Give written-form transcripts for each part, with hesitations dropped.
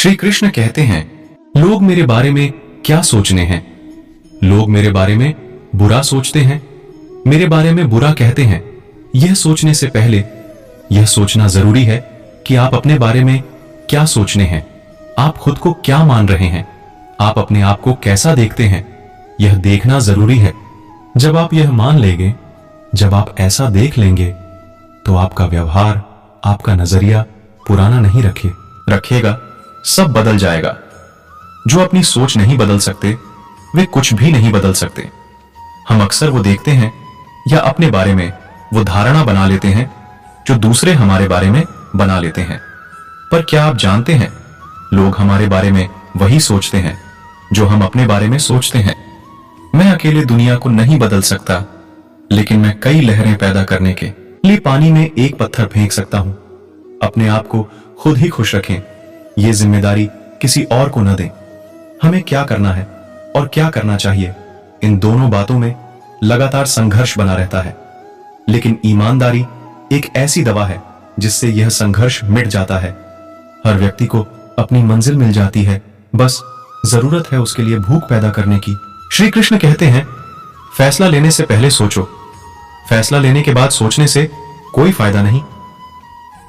श्री कृष्ण कहते हैं, लोग मेरे बारे में क्या सोचने हैं। लोग मेरे बारे में बुरा सोचते हैं, मेरे बारे में बुरा कहते हैं। यह सोचने से पहले यह सोचना जरूरी है कि आप अपने बारे में क्या सोचने हैं। आप खुद को क्या मान रहे हैं, आप अपने आप को कैसा देखते हैं, यह देखना जरूरी है। जब आप यह मान लेंगे, जब आप ऐसा देख लेंगे, तो आपका व्यवहार, आपका नजरिया पुराना नहीं रखेगा, सब बदल जाएगा। जो अपनी सोच नहीं बदल सकते, वे कुछ भी नहीं बदल सकते। हम अक्सर वो देखते हैं या अपने बारे में वो धारणा बना लेते हैं जो दूसरे हमारे बारे में बना लेते हैं। पर क्या आप जानते हैं, लोग हमारे बारे में वही सोचते हैं जो हम अपने बारे में सोचते हैं। मैं अकेले दुनिया को नहीं बदल सकता, लेकिन मैं कई लहरें पैदा करने के लिए पानी में एक पत्थर फेंक सकता हूं। अपने आप को खुद ही खुश रखें, यह जिम्मेदारी किसी और को न दें। हमें क्या करना है और क्या करना चाहिए, इन दोनों बातों में लगातार संघर्ष बना रहता है। लेकिन ईमानदारी एक ऐसी दवा है जिससे यह संघर्ष मिट जाता है। हर व्यक्ति को अपनी मंजिल मिल जाती है, बस जरूरत है उसके लिए भूख पैदा करने की। श्री कृष्ण कहते हैं, फैसला लेने से पहले सोचो, फैसला लेने के बाद सोचने से कोई फायदा नहीं।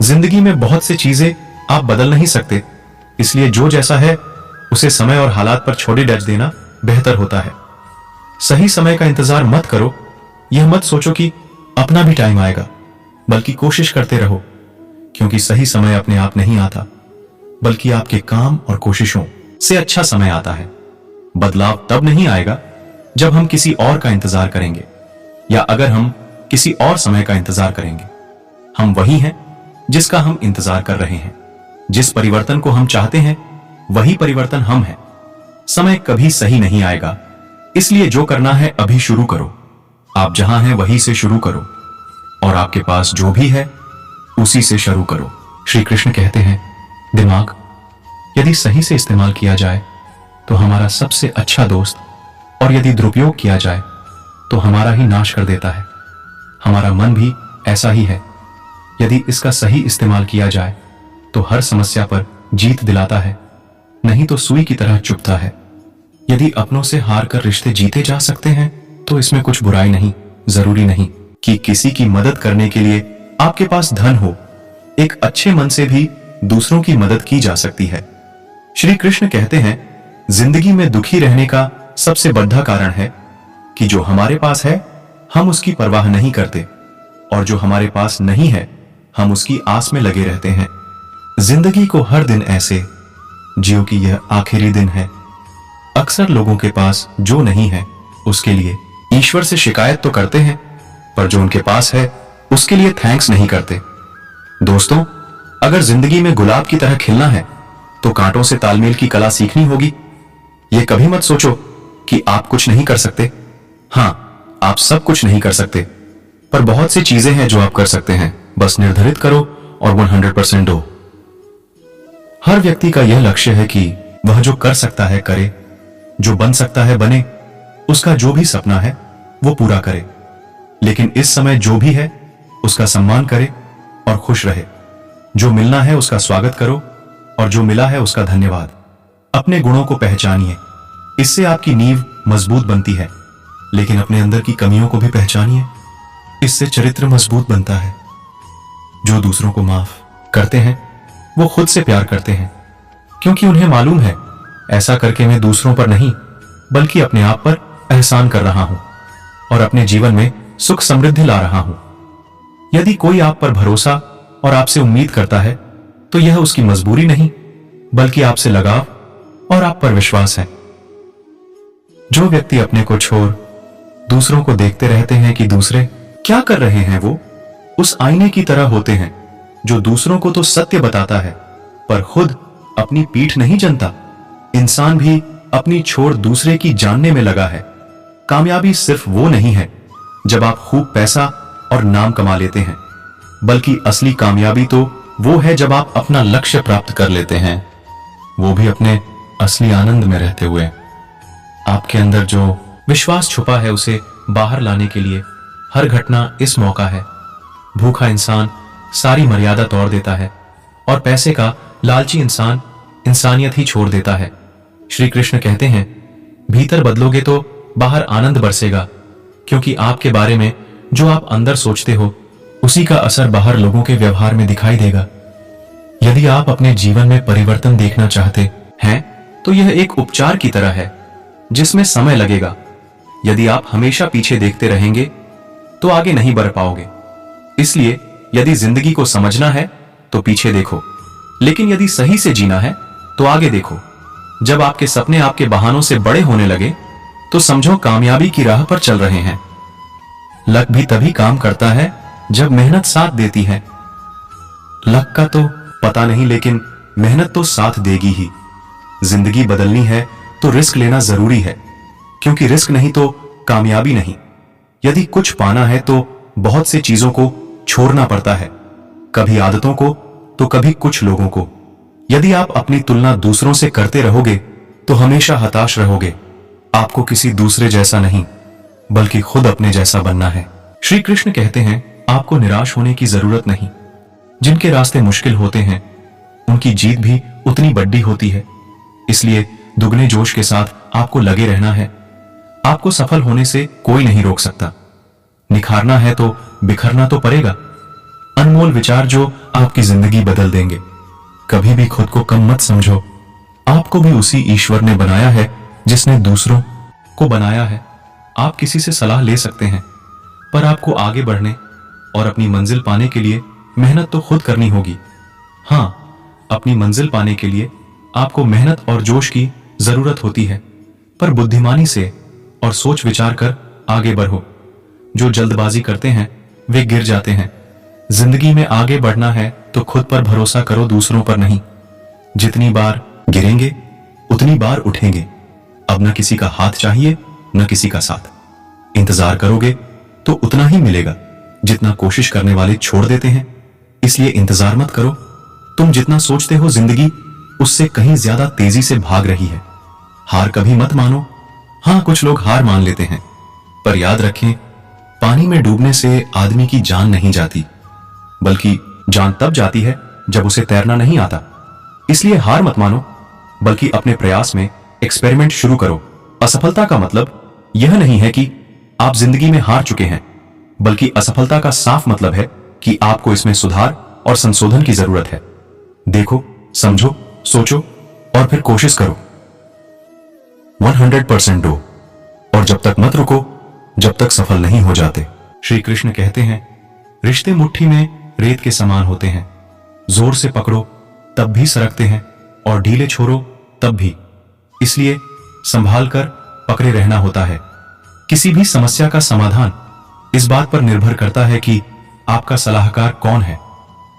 जिंदगी में बहुत सी चीजें आप बदल नहीं सकते, इसलिए जो जैसा है उसे समय और हालात पर छोड़ देना बेहतर होता है। सही समय का इंतजार मत करो, यह मत सोचो कि अपना भी टाइम आएगा, बल्कि कोशिश करते रहो, क्योंकि सही समय अपने आप नहीं आता, बल्कि आपके काम और कोशिशों से अच्छा समय आता है। बदलाव तब नहीं आएगा जब हम किसी और का इंतजार करेंगे, या अगर हम किसी और समय का इंतजार करेंगे। हम वही हैं जिसका हम इंतजार कर रहे हैं। जिस परिवर्तन को हम चाहते हैं, वही परिवर्तन हम हैं। समय कभी सही नहीं आएगा, इसलिए जो करना है अभी शुरू करो। आप जहां हैं वहीं से शुरू करो, और आपके पास जो भी है उसी से शुरू करो। श्री कृष्ण कहते हैं, दिमाग यदि सही से इस्तेमाल किया जाए तो हमारा सबसे अच्छा दोस्त, और यदि दुरुपयोग किया जाए तो हमारा ही नाश कर देता है। हमारा मन भी ऐसा ही है, यदि इसका सही इस्तेमाल किया जाए तो हर समस्या पर जीत दिलाता है, नहीं तो सुई की तरह चुभता है। यदि अपनों से हार कर रिश्ते जीते जा सकते हैं तो इसमें कुछ बुराई नहीं। जरूरी नहीं कि किसी की मदद करने के लिए आपके पास धन हो, एक अच्छे मन से भी दूसरों की मदद की जा सकती है। श्री कृष्ण कहते हैं, जिंदगी में दुखी रहने का सबसे बड़ा कारण है कि जो हमारे पास है हम उसकी परवाह नहीं करते, और जो हमारे पास नहीं है हम उसकी आस में लगे रहते हैं। जिंदगी को हर दिन ऐसे जियो कि यह आखिरी दिन है। अक्सर लोगों के पास जो नहीं है उसके लिए ईश्वर से शिकायत तो करते हैं, पर जो उनके पास है उसके लिए थैंक्स नहीं करते। दोस्तों, अगर जिंदगी में गुलाब की तरह खिलना है तो कांटों से तालमेल की कला सीखनी होगी। यह कभी मत सोचो कि आप कुछ नहीं कर सकते। हां, आप सब कुछ नहीं कर सकते, पर बहुत सी चीजें हैं जो आप कर सकते हैं। बस निर्धारित करो और 100% दो। हर व्यक्ति का यह लक्ष्य है कि वह जो कर सकता है करे, जो बन सकता है बने, उसका जो भी सपना है वो पूरा करे। लेकिन इस समय जो भी है उसका सम्मान करे और खुश रहे। जो मिलना है उसका स्वागत करो, और जो मिला है उसका धन्यवाद। अपने गुणों को पहचानिए, इससे आपकी नींव मजबूत बनती है। लेकिन अपने अंदर की कमियों को भी पहचानिए, इससे चरित्र मजबूत बनता है। जो दूसरों को माफ करते हैं वो खुद से प्यार करते हैं, क्योंकि उन्हें मालूम है ऐसा करके मैं दूसरों पर नहीं बल्कि अपने आप पर एहसान कर रहा हूं और अपने जीवन में सुख समृद्धि ला रहा हूं। यदि कोई आप पर भरोसा और आपसे उम्मीद करता है तो यह उसकी मजबूरी नहीं बल्कि आपसे लगाव और आप पर विश्वास है। जो व्यक्ति अपने को छोड़ दूसरों को देखते रहते हैं कि दूसरे क्या कर रहे हैं, वो उस आईने की तरह होते हैं जो दूसरों को तो सत्य बताता है पर खुद अपनी पीठ नहीं जनता। इंसान भी अपनी छोड़ दूसरे की जानने में लगा है। कामयाबी सिर्फ वो नहीं है जब आप खूब पैसा और नाम कमा लेते हैं, बल्कि असली कामयाबी तो वो है जब आप अपना लक्ष्य प्राप्त कर लेते हैं, वो भी अपने असली आनंद में रहते हुए। आपके अंदर जो विश्वास छुपा है उसे बाहर लाने के लिए हर घटना इस मौका है। भूखा इंसान सारी मर्यादा तोड़ देता है और पैसे का लालची इंसान इंसानियत ही छोड़ देता है। श्री कृष्ण कहते हैं, भीतर बदलोगे तो बाहर आनंद बरसेगा, क्योंकि आपके बारे में जो आप अंदर सोचते हो उसी का असर बाहर लोगों के व्यवहार में दिखाई देगा। यदि आप अपने जीवन में परिवर्तन देखना चाहते हैं तो यह एक उपचार की तरह है जिसमें समय लगेगा। यदि आप हमेशा पीछे देखते रहेंगे तो आगे नहीं बढ़ पाओगे। इसलिए यदि जिंदगी को समझना है तो पीछे देखो, लेकिन यदि सही से जीना है तो आगे देखो। जब आपके सपने आपके बहानों से बड़े होने लगे तो समझो कामयाबी की राह पर चल रहे हैं। लक भी तभी काम करता है जब मेहनत साथ देती है। लक का तो पता नहीं, लेकिन मेहनत तो साथ देगी ही। जिंदगी बदलनी है तो रिस्क लेना जरूरी है, क्योंकि रिस्क नहीं तो कामयाबी नहीं। यदि कुछ पाना है तो बहुत से चीजों को छोड़ना पड़ता है, कभी आदतों को तो कभी कुछ लोगों को। यदि आप अपनी तुलना दूसरों से करते रहोगे तो हमेशा हताश रहोगे। आपको किसी दूसरे जैसा नहीं बल्कि खुद अपने जैसा बनना है। श्री कृष्ण कहते हैं, आपको निराश होने की जरूरत नहीं। जिनके रास्ते मुश्किल होते हैं उनकी जीत भी उतनी बड़ी होती है। इसलिए दुगने जोश के साथ आपको लगे रहना है। आपको सफल होने से कोई नहीं रोक सकता। निखारना है तो बिखरना तो पड़ेगा। अनमोल विचार जो आपकी जिंदगी बदल देंगे। कभी भी खुद को कम मत समझो। आपको भी उसी ईश्वर ने बनाया है जिसने दूसरों को बनाया है। आप किसी से सलाह ले सकते हैं, पर आपको आगे बढ़ने और अपनी मंजिल पाने के लिए मेहनत तो खुद करनी होगी। हां, अपनी मंजिल पाने के लिए आपको मेहनत और जोश की जरूरत होती है, पर बुद्धिमानी से और सोच विचार कर आगे बढ़ो। जो जल्दबाजी करते हैं वे गिर जाते हैं। जिंदगी में आगे बढ़ना है तो खुद पर भरोसा करो, दूसरों पर नहीं। जितनी बार गिरेंगे उतनी बार उठेंगे। अब न किसी का हाथ चाहिए न किसी का साथ। इंतजार करोगे तो उतना ही मिलेगा जितना कोशिश करने वाले छोड़ देते हैं। इसलिए इंतजार मत करो। तुम जितना सोचते हो जिंदगी उससे कहीं ज्यादा तेजी से भाग रही है। हार कभी मत मानो। हां, कुछ लोग हार मान लेते हैं, पर याद रखें, पानी में डूबने से आदमी की जान नहीं जाती, बल्कि जान तब जाती है जब उसे तैरना नहीं आता। इसलिए हार मत मानो, बल्कि अपने प्रयास में एक्सपेरिमेंट शुरू करो। असफलता का मतलब यह नहीं है कि आप जिंदगी में हार चुके हैं, बल्कि असफलता का साफ मतलब है कि आपको इसमें सुधार और संशोधन की जरूरत है। देखो, समझो, सोचो और फिर कोशिश करो। 100% दो, और जब तक मत रुको जब तक सफल नहीं हो जाते। श्री कृष्ण कहते हैं, रिश्ते मुट्ठी में रेत के समान होते हैं। जोर से पकड़ो तब भी सरकते हैं और ढीले छोड़ो तब भी। इसलिए संभाल कर पकड़े रहना होता है। किसी भी समस्या का समाधान इस बात पर निर्भर करता है कि आपका सलाहकार कौन है।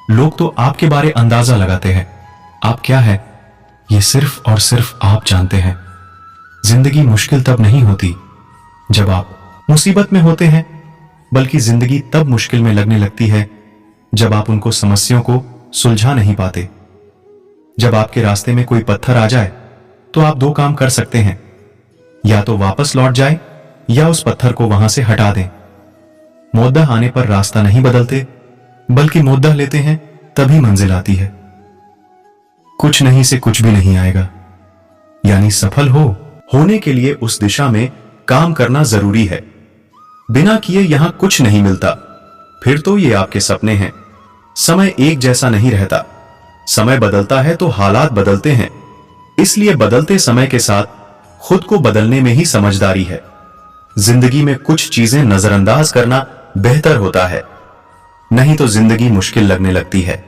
लोग तो आपके बारे अंदाजा लगाते हैं। आप क्या है ये सिर्फ और सिर्फ आप जानते हैं। जिंदगी मुश्किल तब नहीं होती जब आप मुसीबत में होते हैं, बल्कि जिंदगी तब मुश्किल में लगने लगती है जब आप उनको समस्याओं को सुलझा नहीं पाते। जब आपके रास्ते में कोई पत्थर आ जाए तो आप दो काम कर सकते हैं, या तो वापस लौट जाए या उस पत्थर को वहां से हटा दें। मोद्दा आने पर रास्ता नहीं बदलते, बल्कि मोद्दा लेते हैं तभी मंजिल आती है। कुछ नहीं से कुछ भी नहीं आएगा, यानी सफल होने के लिए उस दिशा में काम करना जरूरी है। बिना किए यहां कुछ नहीं मिलता। फिर तो ये आपके सपने हैं। समय एक जैसा नहीं रहता। समय बदलता है तो हालात बदलते हैं। इसलिए बदलते समय के साथ खुद को बदलने में ही समझदारी है। जिंदगी में कुछ चीजें नजरअंदाज करना बेहतर होता है, नहीं तो जिंदगी मुश्किल लगने लगती है।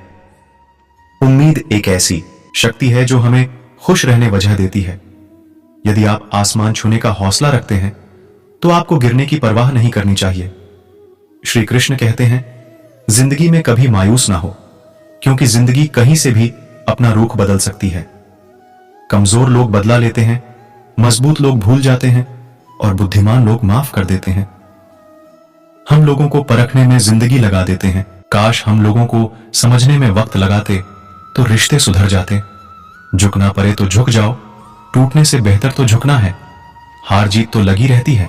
उम्मीद एक ऐसी शक्ति है जो हमें खुश रहने वजह देती है। यदि आप आसमान छूने का हौसला रखते हैं तो आपको गिरने की परवाह नहीं करनी चाहिए। श्री कृष्ण कहते हैं, जिंदगी में कभी मायूस ना हो, क्योंकि जिंदगी कहीं से भी अपना रुख बदल सकती है। कमजोर लोग बदला लेते हैं, मजबूत लोग भूल जाते हैं और बुद्धिमान लोग माफ कर देते हैं। हम लोगों को परखने में जिंदगी लगा देते हैं। काश हम लोगों को समझने में वक्त लगाते तो रिश्ते सुधर जाते। झुकना पड़े तो झुक जाओ, टूटने से बेहतर तो झुकना है। हार जीत तो लगी रहती है,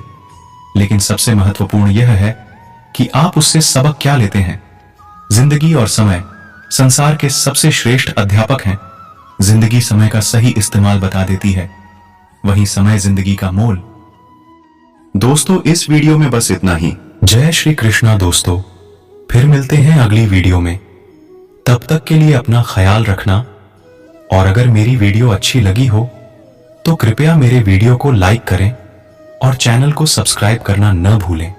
लेकिन सबसे महत्वपूर्ण यह है कि आप उससे सबक क्या लेते हैं। जिंदगी और समय संसार के सबसे श्रेष्ठ अध्यापक हैं। जिंदगी समय का सही इस्तेमाल बता देती है, वहीं समय जिंदगी का मोल। दोस्तों, इस वीडियो में बस इतना ही। जय श्री कृष्णा दोस्तों, फिर मिलते हैं अगली वीडियो में। तब तक के लिए अपना ख्याल रखना, और अगर मेरी वीडियो अच्छी लगी हो तो कृपया मेरे वीडियो को लाइक करें और चैनल को सब्सक्राइब करना न भूलें।